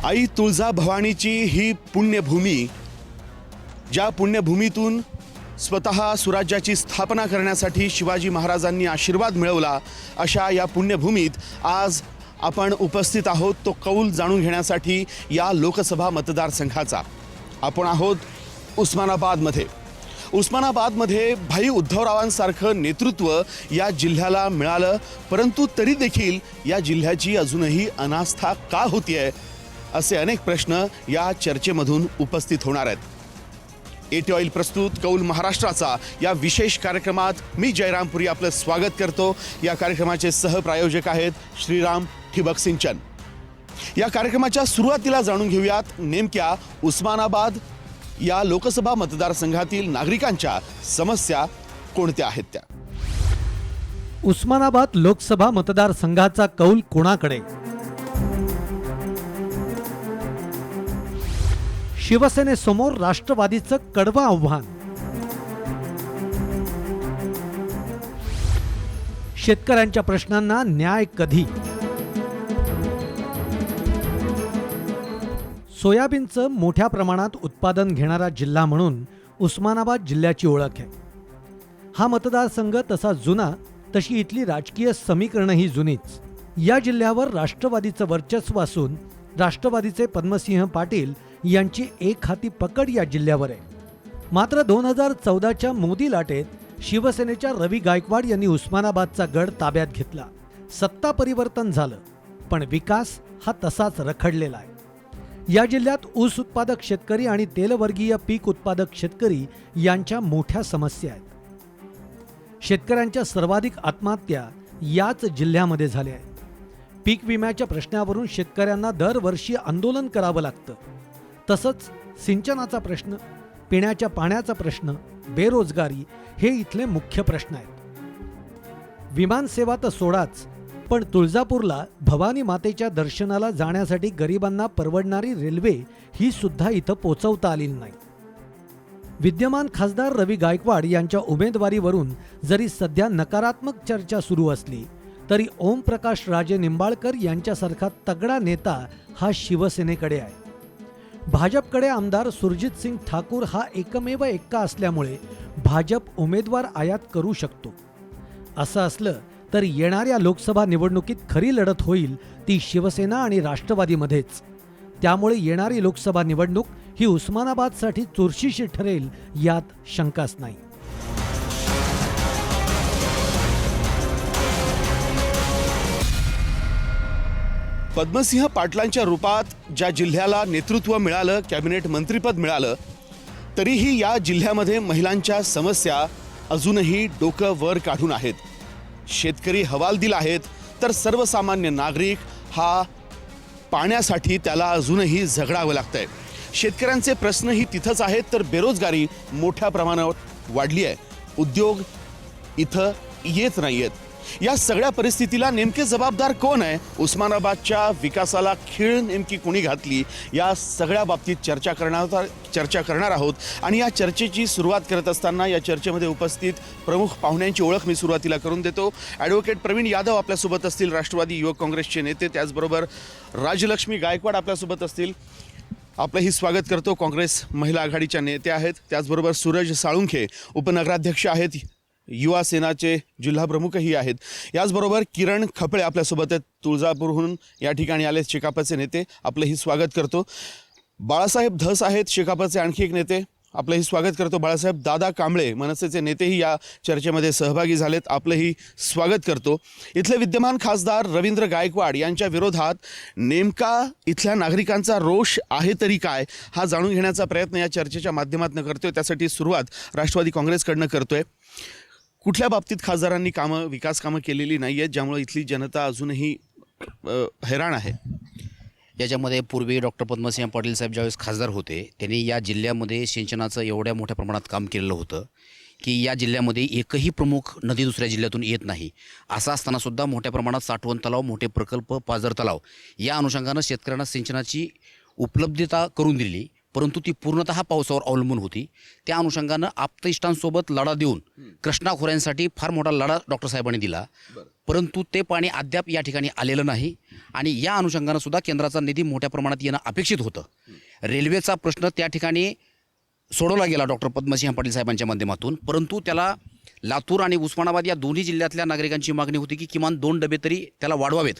आई तुळजाभवानीची ही पुण्यभूमी, ज्या पुण्यभूमीतून स्वतः सुराज्याची स्थापना करण्यासाठी शिवाजी महाराजांनी आशीर्वाद मिळवला, अशा या पुण्यभूमीत आज आपण उपस्थित आहोत तो कौल जाणून घेण्यासाठी या लोकसभा मतदारसंघाचा। आपण आहोत उस्मानाबादमध्ये। उस्मानाबादमध्ये भाई उद्धवरावांसारखं नेतृत्व या जिल्ह्याला मिळालं, परंतु तरी देखील या जिल्ह्याची अजूनही अनास्था का होतीये, असे अनेक प्रश्न या चर्चेमधून उपस्थित होणार आहेत। एटी ऑइल प्रस्तुत कौल महाराष्ट्राचा या विशेष कार्यक्रमात मी जयराम पुरी आपलं स्वागत करतो। या कार्यक्रमाचे सहप्रायोजक आहेत श्रीराम ठिबक सिंचन। या कार्यक्रमाच्या सुरुवातीला जाणून घेऊयात नेमक्या उस्मानाबाद या लोकसभा मतदारसंघातील नागरिकांच्या समस्या कोणत्या आहेत त्या। उस्मानाबाद लोकसभा मतदारसंघाचा कौल कोणाकडे? शिवसेनेसमोर राष्ट्रवादीचं कडवं आव्हान। शेतकऱ्यांच्या प्रश्नांना न्याय कधी? सोयाबीनचं मोठ्या प्रमाणात उत्पादन घेणारा जिल्हा म्हणून उस्मानाबाद जिल्ह्याची ओळख आहे। हा मतदारसंघ तसा जुना, तशी इथली राजकीय समीकरणंही जुनीच। या जिल्ह्यावर राष्ट्रवादीचं वर्चस्व असून राष्ट्रवादीचे पद्मसिंह पाटील यांची एक हाती पकड या जिल्ह्यावर आहे। मात्र 2014च्या मोदी लाटेत शिवसेनेच्या रवी गायकवाड यांनी उस्मानाबादचा गड ताब्यात घेतला। सत्ता परिवर्तन झालं, पण विकास हा तसाच रखडलेला आहे। या जिल्ह्यात ऊस उत्पादक शेतकरी आणि तेलवर्गीय पीक उत्पादक शेतकरी यांच्या मोठ्या समस्या आहेत। शेतकऱ्यांच्या सर्वाधिक आत्महत्या याच जिल्ह्यामध्ये झाल्या आहेत। पीक विम्याच्या प्रश्नावरून शेतकऱ्यांना दरवर्षी आंदोलन करावं लागतं। तसंच सिंचनाचा प्रश्न, पिण्याच्या पाण्याचा प्रश्न, बेरोजगारी हे इथले मुख्य प्रश्न आहेत। विमानसेवा तर सोडाच, पण तुळजापूरला भवानी मातेच्या दर्शनाला जाण्यासाठी गरिबांना परवडणारी रेल्वे ही सुद्धा इथं पोचवता आलेली नाही। विद्यमान खासदार रवी गायकवाड यांच्या उमेदवारीवरून जरी सध्या नकारात्मक चर्चा सुरू असली, तरी ओमप्रकाश राजे निंबाळकर यांच्यासारखा तगडा नेता हा शिवसेनेकडे आहे। भाजपकडे आमदार सुरजित सिंग ठाकूर हा एकमेव एक्का असल्यामुळे भाजप उमेदवार आयात करू शकतो। असं असलं तर येणाऱ्या लोकसभा निवडणुकीत खरी लढत होईल ती शिवसेना आणि राष्ट्रवादीमध्येच। त्यामुळे येणारी लोकसभा निवडणूक ही उस्मानाबादसाठी चुरशीची ठरेल यात शंकाच नाही। पद्मसिंह पाटलांच्या रूपात ज्या जिल्ह्याला नेतृत्व मिळालं, कॅबिनेट मंत्रीपद मिळालं, तरीही या जिल्ह्यामध्ये महिलांच्या समस्या अजूनही डोकं वर काढून आहेत। शेतकरी हवालदिल आहेत, तर सर्वसामान्य नागरिक हा पाण्यासाठी त्याला अजूनही झगडावं लागतंय। शेतकऱ्यांचे प्रश्नही तिथंच आहेत, तर बेरोजगारी मोठ्या प्रमाणात वाढली आहे। उद्योग इथं येत नाहीयेत। या सगळ्या परिस्थितीला नेमके जबाबदार कोण आहे? उस्मानाबादच्या विकासाला खीळ नेमकी कोणी घातली? या सगळ्या बाबतीत चर्चा करणार आहोत। आणि या चर्चेची सुरुवात करत असताना या चर्चेमध्ये उपस्थित प्रमुख पाहुण्यांची ओळख मी सुरुवातीला करून देतो। ॲडव्होकेट प्रवीण यादव आपल्यासोबत असतील, राष्ट्रवादी युवक काँग्रेसचे नेते, त्याचबरोबर राजलक्ष्मी गायकवाड आपल्यासोबत असतील। आपलंही स्वागत करतो। काँग्रेस महिला आघाडीच्या नेत्या आहेत। त्याचबरोबर सूरज साळुंखे उपनगराध्यक्ष आहेत, युवा सेनाचे जिल्हा प्रमुखही आहेत। याचबरोबर किरण खपळे आपल्यासोबत आहेत, तुळजापूरहून या ठिकाणी आले शेकापचे नेते, आपलंही स्वागत करतो। बाळासाहेब धस आहेत, शेकापचे आणखी एक नेते, आपलंही स्वागत करतो। बाळासाहेब दादा कांबळे मनसेचे नेतेही या चर्चेमध्ये सहभागी झालेत, आपलंही स्वागत करतो। इथले विद्यमान खासदार रवींद्र गायकवाड यांच्या विरोधात नेमका इथल्या नागरिकांचा रोष आहे तरी काय, हा जाणून घेण्याचा प्रयत्न या चर्चेच्या माध्यमातून करतोय। त्यासाठी सुरुवात राष्ट्रवादी काँग्रेसकडनं करतोय। कुठल्या बाबतीत खासदारांनी विकास कामं केलेली नाही आहेत, ज्यामुळे इथली जनता अजूनही हैराण आहे? याच्यामध्ये पूर्वी डॉक्टर पद्मसिंह पाटील साहेब ज्यावेळेस खासदार होते, त्यांनी या जिल्ह्यामध्ये सिंचनाचं एवढ्या मोठ्या प्रमाणात काम केलेलं होतं की या जिल्ह्यामध्ये एकही प्रमुख नदी दुसऱ्या जिल्ह्यातून येत नाही। असं असतानासुद्धा मोठ्या प्रमाणात साठवण तलाव, मोठे प्रकल्प, पाझर तलाव या अनुषंगानं शेतकऱ्यांना सिंचनाची उपलब्धता करून दिली, परंतु ती पूर्णतः पावसावर अवलंबून होती। त्या अनुषंगानं आप्तइष्टांसोबत लढा देऊन कृष्णा खोऱ्यांसाठी फार मोठा लढा डॉक्टर साहेबांनी दिला। परंतु ते पाणी अद्याप या ठिकाणी आलेलं नाही आणि या अनुषंगानं सुद्धा केंद्राचा निधी मोठ्या प्रमाणात येणं अपेक्षित होतं. रेल्वेचा प्रश्न त्या ठिकाणी सोडवला गेला डॉक्टर पद्मसिंह पाटील साहेबांच्या माध्यमातून, परंतु त्याला लातूर आणि उस्मानाबाद या दोन्ही जिल्ह्यातल्या नागरिकांची मागणी होती की किमान 2 डबे तरी त्याला वाढवावेत.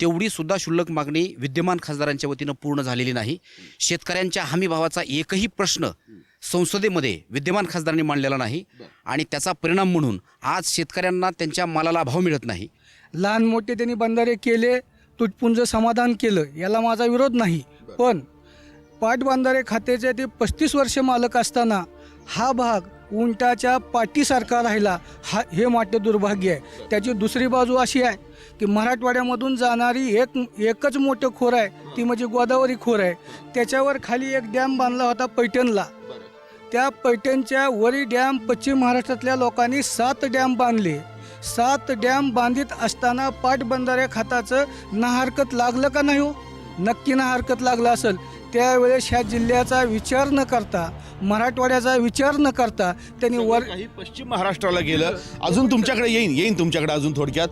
तेवढी सुद्धा क्षुल्लक मागणी विद्यमान खासदारांच्या वतीनं पूर्ण झालेली नाही. शेतकऱ्यांच्या हमीभावाचा एकही प्रश्न संसदेमध्ये विद्यमान खासदारांनी मांडलेला नाही आणि त्याचा परिणाम म्हणून आज शेतकऱ्यांना त्यांच्या मालाला भाव मिळत नाही. लहान मोठे त्यांनी बंधारे केले, तुटपुंज समाधान केलं, याला माझा विरोध नाही. पण पाटबंधारे खात्याचे ते 35 वर्ष मालक असताना हा भाग उंटाच्या पाठीसारखा राहिला, हे मोठे दुर्भाग्य आहे. त्याची दुसरी बाजू अशी आहे की मराठवाड्यामधून जाणारी एकच मोठं खोर आहे, ती म्हणजे गोदावरी खोर आहे. त्याच्यावर खाली एक डॅम बांधला होता पैठणला. त्या पैठणच्या वरी डॅम पश्चिम महाराष्ट्रातल्या लोकांनी 7 डॅम बांधले. 7 डॅम बांधित असताना पाटबंधारे खात्याचं नाहरकत लागलं का नाही हो? नक्की नाहरकत लागलं असेल. त्यावेळेस ह्या जिल्ह्याचा विचार न करता, मराठवाड्याचा विचार न करता त्यांनी काही पश्चिम महाराष्ट्राला गेलं. अजून तुमच्याकडे येईन तुमच्याकडे अजून थोडक्यात.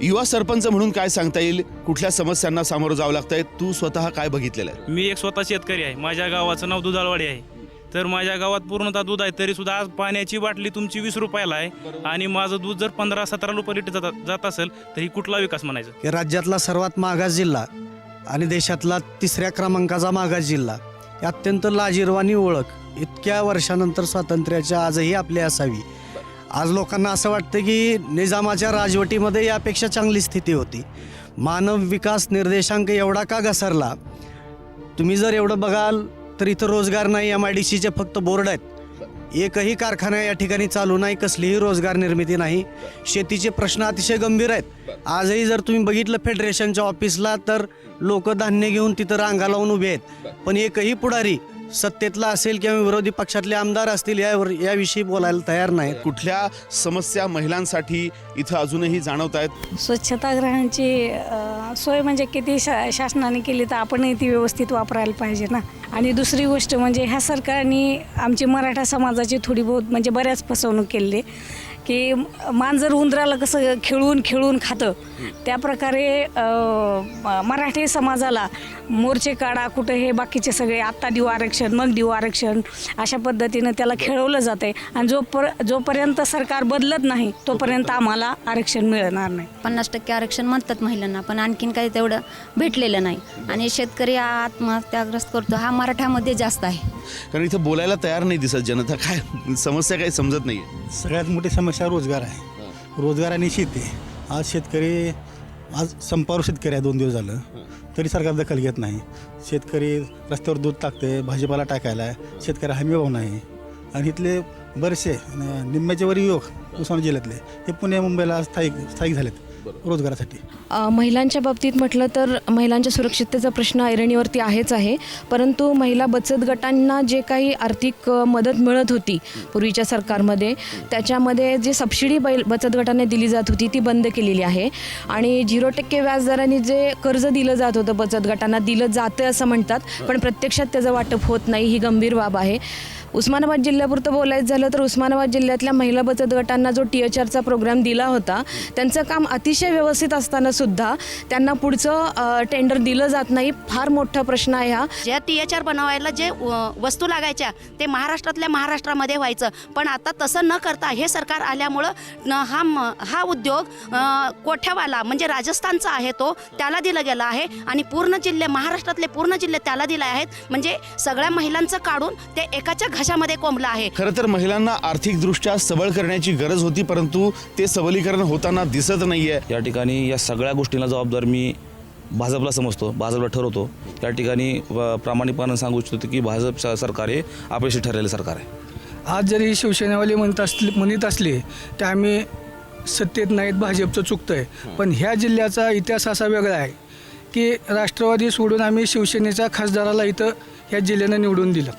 युवा सरपंच म्हणून काय सांगता येईल, कुठल्या समस्यांना सामोरं जावं लागतंय, तू स्वतः काय बघितलेलं आहे? मी एक स्वतः शेतकरी आहे. माझ्या गावाचं नाव दुधाळवाडी आहे. तर माझ्या गावात पूर्णतः दूध आहे, तरी सुद्धा आज पाण्याची बाटली तुमची 20 रुपयाला आहे आणि माझं दूध जर 15-17 रुपये लिटर जात असेल तर ही कुठला विकास म्हणायचं? की राज्यातला सर्वात मागास जिल्हा आणि देशातला 3ऱ्या क्रमांकाचा मागास जिल्हा, अत्यंत लाजिरवाणी ओळख इतक्या वर्षानंतर स्वातंत्र्याच्या आजही आपली असावी. आज लोकांना असं वाटतं की निजामाच्या राजवटीमध्ये यापेक्षा चांगली स्थिती होती. मानव विकास निर्देशांक एवढा का घसरला? तुम्ही जर एवढं बघाल तर इथं रोजगार नाही. MIDCचे फक्त बोर्ड आहेत, एकही कारखाना या ठिकाणी चालू नाही, कसलीही रोजगार निर्मिती नाही. शेतीचे प्रश्न अतिशय गंभीर आहेत. आजही जर तुम्ही बघितलं फेडरेशनच्या ऑफिसला तर लोक धान्य घेऊन तिथं रांगा लावून उभे आहेत, पण एकही पुढारी सत्तेतला असेल किंवा विरोधी पक्षातले आमदार असतील याविषयी बोलायला तयार नाहीत. कुठल्या समस्या महिलांसाठी इथं अजूनही जाणवत आहेत? स्वच्छतागृहांची सोय म्हणजे किती शासनाने केली तर आपणही ती व्यवस्थित वापरायला पाहिजे ना. आणि दुसरी गोष्ट म्हणजे ह्या सरकारने आमची मराठा समाजाची थोडी बहुत म्हणजे बऱ्याच फसवणूक केली की मांजर उंदराला कसं खेळून खातं, त्या प्रकारे मराठी समाजाला मोर्चे काढा कुठं हे बाकीचे सगळे आत्ता देऊ आरक्षण मग देऊ आरक्षण अशा पद्धतीनं त्याला खेळवलं जातं आहे. आणि जोपर्यंत सरकार बदलत नाही तोपर्यंत आम्हाला आरक्षण मिळणार नाही. 50% आरक्षण म्हणतात महिलांना, पण आणखीन काही तेवढं भेटलेलं नाही आणि शेतकरी आत्महत्याग्रस्त करतो हा मराठ्यामध्ये जास्त आहे. कारण इथं बोलायला तयार नाही दिसत जनता. काय समस्या काही समजत नाही. सगळ्यात मोठी समस्या रोजगार आहे. रोजगार आणि शेती. आज शेतकरी संपावर शेतकरी आहे 2 दिवस झालं तरी सरकार दखल घेत नाही. शेतकरी रस्त्यावर दूध टाकते, भाजीपाला टाकायला आहे, शेतकरी हमी भाव नाही. आणि इथले बरेचसे निम्म्याच्या वर युवक उस्मानाबाद जिल्ह्यातले हे पुणे मुंबईला स्थायिक झालेत रोजगारासाठी. महिलांच्या बाबतीत म्हटलं तर महिलांच्या सुरक्षिततेचा प्रश्न ऐरणीवरती आहेच आहे, परंतु महिला बचत गटांना जे काही आर्थिक मदत मिळत होती पूर्वीच्या सरकारमध्ये, त्याच्यामध्ये जे सबसिडी बचत गटांना दिली जात होती ती बंद केलेली आहे. आणि 0% व्याजदराने जे कर्ज दिलं जात होतं बचत गटांना दिलं जातं असं म्हणतात, पण प्रत्यक्षात त्याचं वाटप होत नाही, ही गंभीर बाब आहे. उस्मानाबाद जिल्ह्यापुरतं बोलायचं झालं तर उस्मानाबाद जिल्ह्यातल्या महिला बचत गटांना जो THRचा प्रोग्राम दिला होता त्यांचं काम अतिशय व्यवस्थित असताना सुद्धा त्यांना पुढचं टेंडर दिलं जात नाही. फार मोठा प्रश्न आहे हा. ज्या THR बनवायला जे वस्तू लागायच्या ते महाराष्ट्रामध्ये व्हायचं, पण आता तसं न करता हे सरकार आल्यामुळं हा उद्योग कोठ्यावाला म्हणजे राजस्थानचा आहे तो त्याला दिला गेला आहे आणि महाराष्ट्रातले पूर्ण जिल्हे त्याला दिले आहेत. म्हणजे सगळ्या महिलांचं काढून ते एकाच्या घशामध्ये कोंबलं आहे. खरं तर महिलांना आर्थिकदृष्ट्या सबळ करण्याची गरज होती, परंतु ते सबलीकरण होताना दिसत नाहीये. या ठिकाणी या सगळ्या गोष्टींना जबाबदार मी भाजपला समजतो, भाजपला ठरवतो. त्या ठिकाणी प्रामाणिकपणे सांगू इच्छितो की भाजप सरकार हे अपयशी ठरलेलं सरकार आहे. आज जरी शिवसेनेवाले म्हणत असले तर आम्ही सत्तेत नाहीत, भाजपचं चुकतं आहे. पण ह्या जिल्ह्याचा इतिहास असा वेगळा आहे की राष्ट्रवादी सोडून आम्ही शिवसेनेच्या खासदाराला इथं ह्या जिल्ह्यानं निवडून दिलं.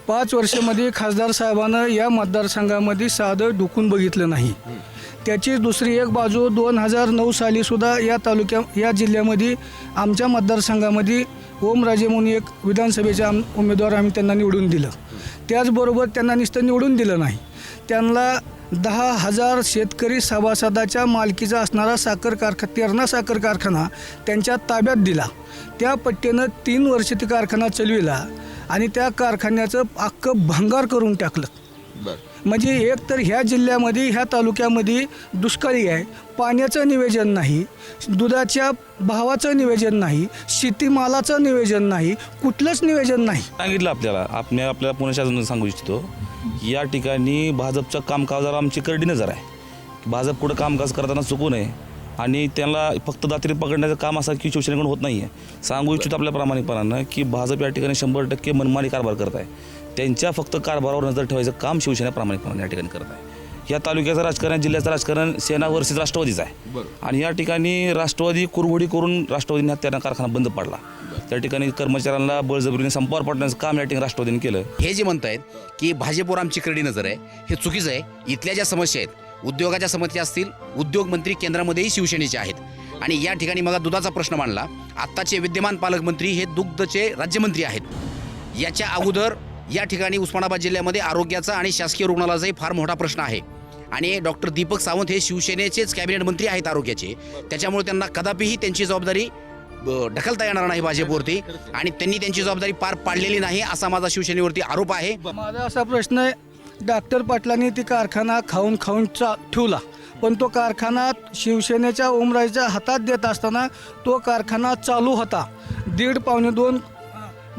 5 वर्षामध्ये खासदार साहेबांनं या मतदारसंघामध्ये साधं डुकून बघितलं नाही. त्याची दुसरी एक बाजू 2009 सालीसुद्धा या जिल्ह्यामध्ये आमच्या मतदारसंघामध्ये ओमराजे म्हणून एक विधानसभेचे उमेदवार आम्ही त्यांना निवडून दिलं. त्याचबरोबर त्यांना नुसतं निवडून दिलं नाही, त्यांना 10,000 शेतकरी सभासदाच्या मालकीचा असणारा तेरणा साखर कारखाना त्यांच्या ताब्यात दिला. त्या पट्टीनं 3 वर्ष ते कारखाना चालविला आणि त्या कारखान्याचं अख्खं भंगार करून टाकलं. म्हणजे एक तर ह्या जिल्ह्यामध्ये ह्या तालुक्यामध्ये दुष्काळी आहे, पाण्याचं नियोजन नाही, दुधाच्या भावाचं नियोजन नाही, शेतीमालाचं नियोजन नाही, कुठलंच नियोजन नाही. सांगितलं आपल्याला पुणे शासनाने सांगू इच्छितो, या ठिकाणी भाजपचं कामकाजावर आमची करडी नजर आहे. भाजप कुठं कामकाज करताना चुकू नये आणि त्यांना फक्त दात्री पकडण्याचं काम असं की शिवसेनेकडून होत नाही आहे. सांगू इच्छितो आपल्या प्रामाणिकपणानं की भाजप या ठिकाणी 100% मनमानी कारभार करत आहे. त्यांच्या फक्त कारभारावर नजर ठेवायचं काम शिवसेना प्रामाणिकपणाने या ठिकाणी करत आहे. या तालुक्याचं राजकारण, जिल्ह्याचं राजकारण सेना वर्सेस राष्ट्रवादीचं आहे आणि या ठिकाणी राष्ट्रवादी कुरघोडी करून राष्ट्रवादीने त्यांना कारखाना बंद पाडला. त्या ठिकाणी कर्मचाऱ्यांना बळजबरीने संपावर पाडण्याचं काम या ठिकाणी राष्ट्रवादीने केलं. हे जे म्हणतायत की भाजपवर आमची करडी नजर आहे, हे चुकीचं आहे. इथल्या ज्या समस्या आहेत, उद्योगाच्या समस्या असतील, उद्योग मंत्री केंद्रामध्येही शिवसेनेचे आहेत आणि या ठिकाणी मग दुधाचा प्रश्न मांडला. आत्ताचे विद्यमान पालकमंत्री हे दुग्धचे राज्यमंत्री आहेत. याच्या अगोदर या ठिकाणी उस्मानाबाद जिल्ह्यामध्ये आरोग्याचा आणि शासकीय रुग्णालयाचाही फार मोठा प्रश्न आहे आणि डॉक्टर दीपक सावंत हे शिवसेनेचेच कॅबिनेट मंत्री आहेत आरोग्याचे. त्याच्यामुळे त्यांना कदापिही त्यांची जबाबदारी ढकलता येणार नाही भाजपवरती आणि त्यांनी त्यांची जबाबदारी पार पाडलेली नाही असा माझा शिवसेनेवरती आरोप आहे. माझा असा प्रश्न आहे, डॉक्टर पाटलांनी ती कारखाना खाऊन ठेवला, पण तो कारखाना शिवसेनेच्या ओमराजेच्या हातात देत असताना तो कारखाना चालू होता. 1.5-2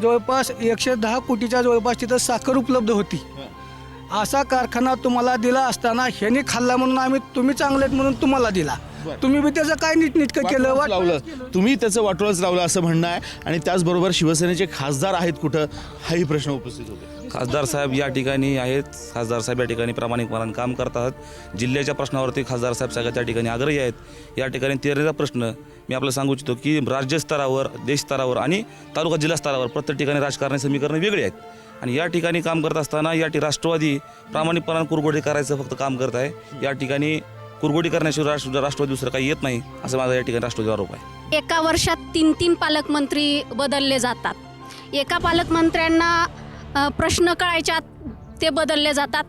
जवळपास 110 कोटीच्या जवळपास तिथं साखर उपलब्ध होती. असा कारखाना तुम्हाला दिला असताना ह्याने खाल्ला म्हणून तुम्ही चांगलेत म्हणून तुम्हाला दिला. तुम्ही बी त्याचं काय नीटनेटकं केलं, लावलं तुम्ही, त्याचं वाटोळच लावलं असं म्हणणं आहे. आणि त्याचबरोबर शिवसेनेचे खासदार आहेत कुठं, हाही प्रश्न उपस्थित होतो. खासदार साहेब या ठिकाणी आहेत. खासदार साहेब या ठिकाणी प्रामाणिकपणाने काम करतात. जिल्ह्याच्या प्रश्नावरती खासदार साहेब सगळ्या त्या ठिकाणी आग्रही आहेत. या ठिकाणी तेरणीचा प्रश्न मी आपल्याला सांगू इच्छितो की राज्यस्तरावर, देश स्तरावर आणि तालुका जिल्हा स्तरावर प्रत्येक ठिकाणी राजकारणी समीकरणं वेगळी आहेत आणि या ठिकाणी काम करत असताना या राष्ट्रवादी प्रामाणिकपणाने कुरघोडी करायचं फक्त काम करत आहे. या ठिकाणी कुरघोडी करण्याशिवाय राष्ट्रवादी दुसरं काही येत नाही असं माझा या ठिकाणी राष्ट्रवादीवर आरोप आहे. एका वर्षात 3 पालकमंत्री बदलले जातात. एका पालकमंत्र्यांना प्रश्न कळायच्या ते बदलले जातात.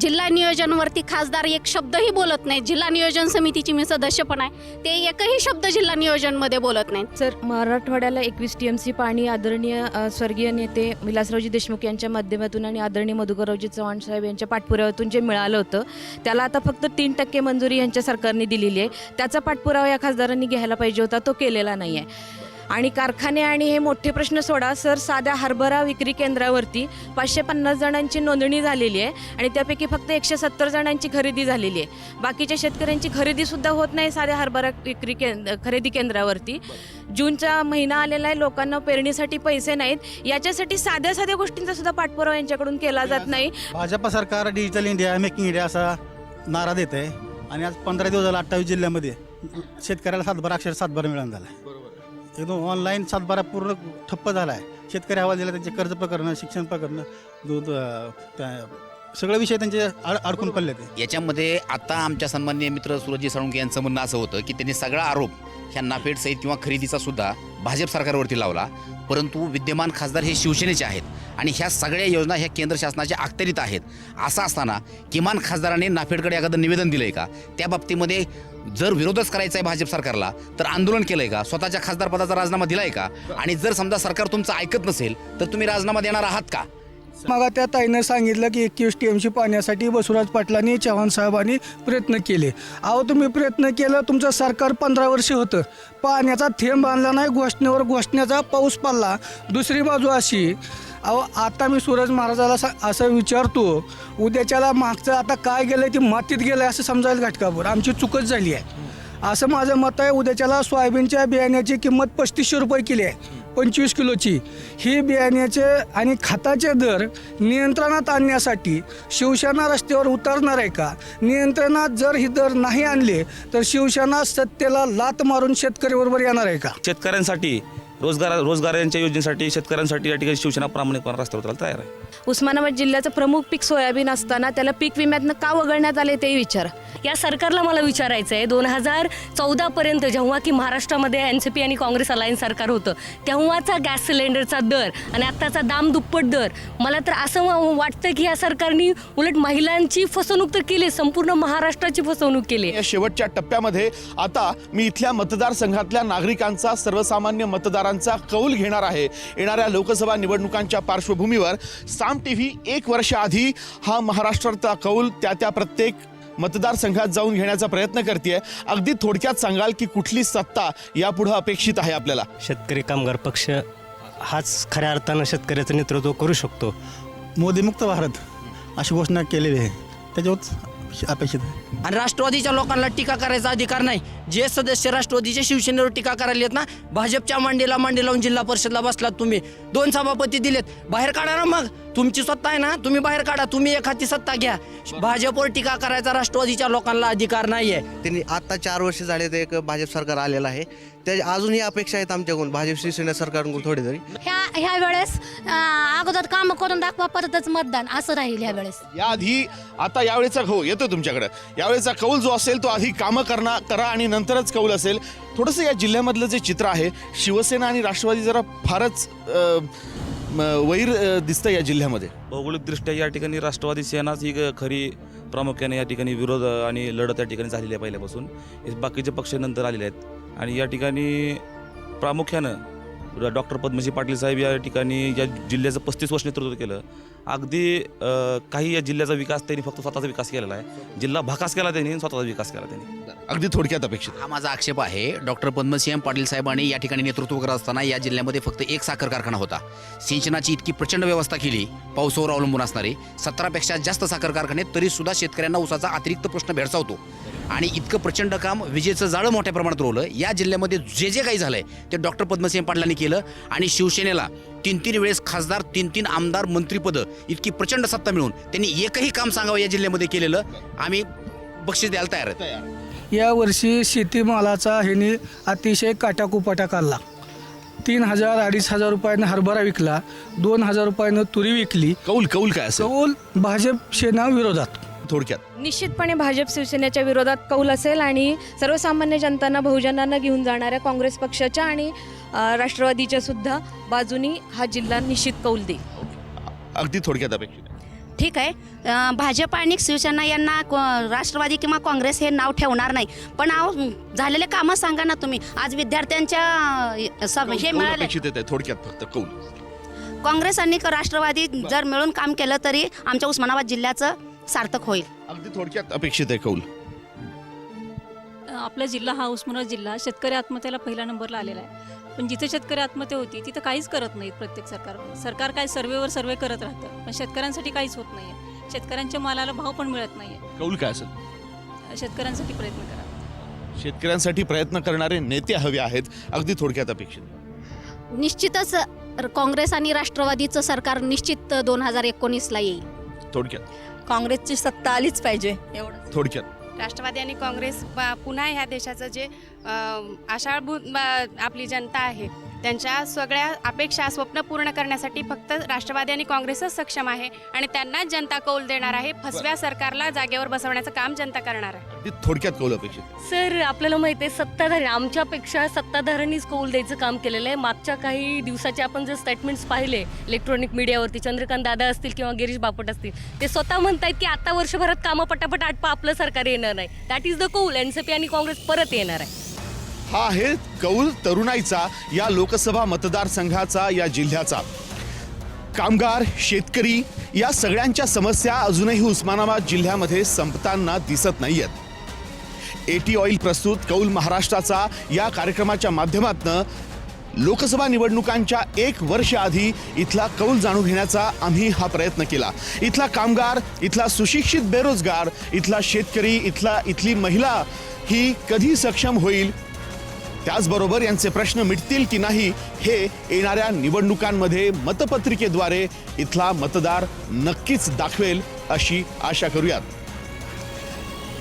जिल्हा नियोजनवरती खासदार एक शब्दही बोलत नाही. जिल्हा नियोजन समितीची मी सदस्य पण आहे, ते एकही शब्द जिल्हा नियोजनमध्ये बोलत नाहीत. सर, मराठवाड्याला 21 TMC पाणी आदरणीय स्वर्गीय नेते विलासरावजी देशमुख यांच्या माध्यमातून आणि आदरणीय मधुकररावजी चव्हाण साहेब यांच्या पाठपुराव्यातून जे मिळालं होतं त्याला आता फक्त 3% मंजुरी यांच्या सरकारने दिलेली आहे. त्याचा पाठपुरावा या खासदारांनी घ्यायला पाहिजे होता, तो केलेला नाही आहे. आणि कारखाने आणि हे मोठे प्रश्न सोडा सर, साध्या हरभरा विक्री केंद्रावरती 550 जणांची नोंदणी झालेली आहे आणि त्यापैकी फक्त 170 जणांची खरेदी झालेली आहे. बाकीच्या शेतकऱ्यांची खरेदीसुद्धा होत नाही साध्या हरभरा विक्री खरेदी केंद्रावरती. जूनचा महिना आलेला आहे, लोकांना पेरणीसाठी पैसे नाहीत. याच्यासाठी साध्या गोष्टींचा सुद्धा पाठपुरावा यांच्याकडून केला जात नाही. भाजप सरकार डिजिटल इंडिया, मेकिंग इंडिया असा नारा देत आहे आणि आज 15 दिवस झाला 28 जिल्ह्यामध्ये शेतकऱ्याला 7 मिळून झाला आहे. एकदम ऑनलाईन 7 पूर्ण ठप्प झाला आहे. शेतकरी हवाल दिला, त्यांचे कर्ज प्रकरणं, शिक्षण प्रकरणं, दूध, सगळे विषय त्यांचे अडकून पडले. याच्यामध्ये आता आमच्या सन्माननीय मित्र सुरजजी साळुंके यांचं म्हणणं असं होतं की त्यांनी सगळा आरोप ह्या नाफेड सहित किंवा खरेदीचा सुद्धा भाजप सरकारवरती लावला, परंतु विद्यमान खासदार हे शिवसेनेचे आहेत आणि ह्या सगळ्या योजना ह्या केंद्र शासनाच्या अखत्यारीत आहेत. असं असताना किमान खासदाराने नाफेडकडे एखादं निवेदन दिलंय का? त्या बाबतीमध्ये जर विरोधच करायचा आहे भाजप सरकारला तर आंदोलन केलंय का? स्वतःच्या खासदार पदाचा राजीनामा दिलाय का? आणि जर समजा सरकार तुमचं ऐकत नसेल तर तुम्ही राजीनामा देणार आहात का? मग त्या ताईनं सांगितलं की 21 TMC पाण्यासाठी बसवराज पाटलांनी, चव्हाण साहेबांनी प्रयत्न केले. अहो, तुम्ही प्रयत्न केलं, तुमचं सरकार 15 वर्ष होतं, पाण्याचा थेंब आणला नाही, घोषणेवर घोषणेचा पाऊस पडला. दुसरी बाजू अशी, अहो आता मी सूरज महाराजाला असं विचारतो, उद्याच्याला मागचं आता काय गेलं आहे, ती मातीत गेलं आहे असं समजायला घटकाभर आमची चूकच झाली आहे असं माझं मत आहे. उद्याच्याला सोयाबीनच्या बियाण्याची किंमत 3500 रुपये केली आहे 25 किलोची. ही बियाण्याचे आणि खताचे दर नियंत्रणात आणण्यासाठी शिवसेना रस्त्यावर उतरणार आहे का? नियंत्रणात जर ही दर नाही आणले तर शिवसेना सत्तेला लात मारून शेतकऱ्याबरोबर येणार आहे का? शेतकऱ्यांसाठी रोजगारांच्या योजनेसाठी शेतकऱ्यांसाठी या ठिकाणी शिवसेना प्रामाणिकपणे रस्त्यावर उतरायला तयार आहे. उस्मानाबाद जिल्ह्याचं प्रमुख पीक सोयाबीन असताना त्याला पीक विम्यातनं का वगळण्यात आले ते विचार. या सरकारला मला विचारायचं आहे 2014पर्यंत जेव्हा की महाराष्ट्रामध्ये NCP आणि काँग्रेस अलायन्स सरकार होतं तेव्हाचा गॅस सिलेंडरचा दर आणि आत्ताचा दाम दुप्पट दर, मला तर असं वाटतं की या सरकारने उलट महिलांची फसवणूक तर केली, संपूर्ण महाराष्ट्राची फसवणूक केली. या शेवटच्या टप्प्यामध्ये आता मी इथल्या मतदारसंघातल्या नागरिकांचा, सर्वसामान्य मतदारांचा कौल घेणार आहे. येणाऱ्या लोकसभा निवडणुकांच्या पार्श्वभूमीवर साम TV 1 वर्ष आधी हा महाराष्ट्राचा कौल त्या प्रत्येक मतदारसंघात जाऊन घेण्याचा प्रयत्न करते. अगदी थोडक्यात सांगाल की कुठली सत्ता यापुढे अपेक्षित आहे आपल्याला? शेतकरी कामगार पक्ष हाच खऱ्या अर्थानं शेतकऱ्याचं नेतृत्व करू शकतो. मोदीमुक्त भारत अशी घोषणा केलेली आहे, त्याच्यावर अपेक्षित आहे. आणि राष्ट्रवादीच्या लोकांना टीका करायचा अधिकार नाही. जे सदस्य राष्ट्रवादीच्या शिवसेनेवर टीका करायला आहेत ना, भाजपच्या मांडी लावून जिल्हा परिषदला बसलात तुम्ही, 2 सभापती दिलेत, बाहेर काढा ना. मग तुमची सत्ता आहे ना, तुम्ही बाहेर काढा, तुम्ही एखादी सत्ता घ्या. भाजपवर टीका करायचा राष्ट्रवादीच्या लोकांना अधिकार नाही आहे. त्यांनी आता 4 वर्ष झाले ते एक भाजप सरकार आलेलं आहे, त्या अजूनही अपेक्षा आहेत आमच्याकडून भाजप शिवसेना सरकारकडून थोडी तरी. ह्या वेळेस अगोदर काम करून दाखवा, परतच मतदान असं राहील ह्या वेळेस. याआधी आता यावेळेचा हो येतो तुमच्याकडे. यावेळेचा कौल जो असेल तो आधी कामं करा आणि नंतरच कौल असेल. थोडंसं या जिल्ह्यामधलं जे चित्र आहे, शिवसेना आणि राष्ट्रवादी जरा फारच वैर दिसतं या जिल्ह्यामध्ये. भौगोलिकदृष्ट्या या ठिकाणी राष्ट्रवादी सेनाच ही खरी प्रामुख्याने या ठिकाणी विरोध आणि लढत या ठिकाणी झालेली आहे पहिल्यापासून. बाकीचे पक्ष नंतर आलेले आहेत आणि या ठिकाणी प्रामुख्यानं डॉक्टर पद्मसिंह पाटील साहेब या ठिकाणी या जिल्ह्याचं 35 वर्ष नेतृत्व केलं. अगदी काही या जिल्ह्याचा विकास त्यांनी फक्त स्वतःचा विकास केलेला आहे, जिल्हा भाकास केला त्यांनी, स्वतःचा विकास केला त्यांनी. अगदी थोडक्यात अपेक्षित. हा माझा आक्षेप आहे. डॉक्टर पद्मसिंह पाटील साहेबांनी या ठिकाणी नेतृत्व करत असताना या जिल्ह्यामध्ये फक्त एक साखर कारखाना होता. सिंचनाची इतकी प्रचंड व्यवस्था केली, पावसावर अवलंबून असणारे 17पेक्षा जास्त साखर कारखाने, तरी सुद्धा शेतकऱ्यांना ऊसाचा अतिरिक्त प्रश्न भेडसावतो. आणि इतकं प्रचंड काम, विजेचं जाळं मोठ्या प्रमाणात रोवलं. या जिल्ह्यामध्ये जे काही झालंय ते डॉक्टर पद्मसिंह पाटलांनी केलं. आणि शिवसेनेला 3 वेळेस खासदार, 3 आमदार, मंत्रीपदं, इतकी प्रचंड सत्ता मिळून त्यांनी एकही काम सांगावं या जिल्ह्यामध्ये केलेलं, आम्ही बक्षीस द्यायला तयार आहेत. यावर्षी शेतीमालाचा ह्याने अतिशय काटाकुपाटा काढला. 3,000-2,500 रुपयानं हरभरा विकला, 2,000 रुपयानं तुरी विकली. कौल काय असेल? कौल भाजप सेना विरोधात. थोडक्यात निश्चितपणे भाजप शिवसेनेच्या विरोधात कौल असेल आणि सर्वसामान्य जनतांना, बहुजनांना घेऊन जाणाऱ्या काँग्रेस पक्षाच्या आणि राष्ट्रवादीच्या सुद्धा बाजूनी हा जिल्हा निश्चित कौल देईल. अगदी थोडक्यात अपेक्षित. ठीक आहे, भाजप आणि शिवसेना यांना राष्ट्रवादी किंवा काँग्रेस हे नाव ठेवणार नाही, पण झालेले कामं सांगा ना तुम्ही. आज विद्यार्थ्यांच्या हे मिळाले अपेक्षित आहे. थोडक्यात फक्त कौल. काँग्रेस आणि राष्ट्रवादी जर मिळून काम केलं तरी आमच्या उस्मानाबाद जिल्ह्याचं सार्थक होईल. अगदी थोडक्यात अपेक्षित आहे कौल. आपला जिल्हा हा उस्मानाबाद जिल्हा शेतकरी आत्महत्येला पहिल्या नंबरला आलेला आहे. पण जिथे शेतकरी आत्महत्या होती तिथं काहीच करत नाहीत. प्रत्येक सरकार काय सर्वे करत राहतं, पण शेतकऱ्यांसाठी काहीच होत नाही आहे. शेतकऱ्यांच्या मालाला भाव पण मिळत नाही आहे. कौल काय असेल? शेतकऱ्यांसाठी प्रयत्न करा. शेतकऱ्यांसाठी प्रयत्न करणारे नेते हवे आहेत. अगदी थोडक्यात अपेक्षित. निश्चितच काँग्रेस आणि राष्ट्रवादीचं सरकार निश्चित 2019ला येईल. थोडक्यात. काँग्रेसची सत्ता आलीच पाहिजे एवढं. थोडक्यात. राष्ट्रवादी आणि काँग्रेस पुन्हा ह्या देशाचं जे आशाळभूत आपली जनता आहे त्यांच्या सगळ्या अपेक्षा, स्वप्न पूर्ण करण्यासाठी फक्त राष्ट्रवादी आणि काँग्रेसच सक्षम आहे आणि त्यांनाच जनता कौल देणार आहे. फसव्या सरकारला जागेवर बसवण्याचं काम जनता करणार आहे. अगदी थोडक्यात कौल अपेक्षित. सर, आपल्याला माहिती आहे सत्ताधारी, आमच्यापेक्षा सत्ताधाऱ्यांनीच कौल द्यायचं काम केलेलं आहे. मागच्या काही दिवसाचे आपण जर स्टेटमेंट्स पाहिले इलेक्ट्रॉनिक मीडियावरती, चंद्रकांत दादा असतील किंवा गिरीश बापट असतील, ते स्वतः म्हणतायत की आता वर्षभरात कामं पटापट आटपा, आपलं सरकार येणार नाही. दॅट इज द कौल. NCP आणि काँग्रेस परत येणार आहे. हा आहे कौल तरुणाईचा, या लोकसभा मतदारसंघाचा, या जिल्ह्याचा. कामगार, शेतकरी या सगळ्यांच्या समस्या अजूनही उस्मानाबाद जिल्ह्यामध्ये संपताना दिसत नाहीयेत. AT ऑइल प्रस्तुत कौल महाराष्ट्राचा या कार्यक्रमाच्या माध्यमातून लोकसभा निवडणुकांच्या 1 वर्ष आधी इथला कौल जाणून घेण्याचा आम्ही हा प्रयत्न केला. इथला कामगार, इथला सुशिक्षित बेरोजगार, इथला शेतकरी, इथली महिला ही कधी सक्षम होईल, त्याचबरोबर यांचे प्रश्न मिटतील की नाही हे येणाऱ्या निवडणुकांमध्ये मतपत्रिकेद्वारे इथला मतदार नक्कीच दाखवेल अशी आशा करूयात.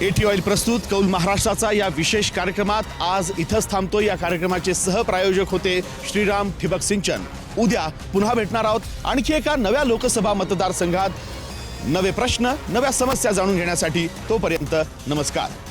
एटी ऑइल प्रस्तुत कौल महाराष्ट्राचा या विशेष कार्यक्रमात आज इथंच थांबतो. या कार्यक्रमाचे सहप्रायोजक होते श्रीराम ठिबक सिंचन. उद्या पुन्हा भेटणार आहोत आणखी एका नव्या लोकसभा मतदारसंघात. नवे प्रश्न, नव्या समस्या जाणून घेण्यासाठी. तोपर्यंत नमस्कार.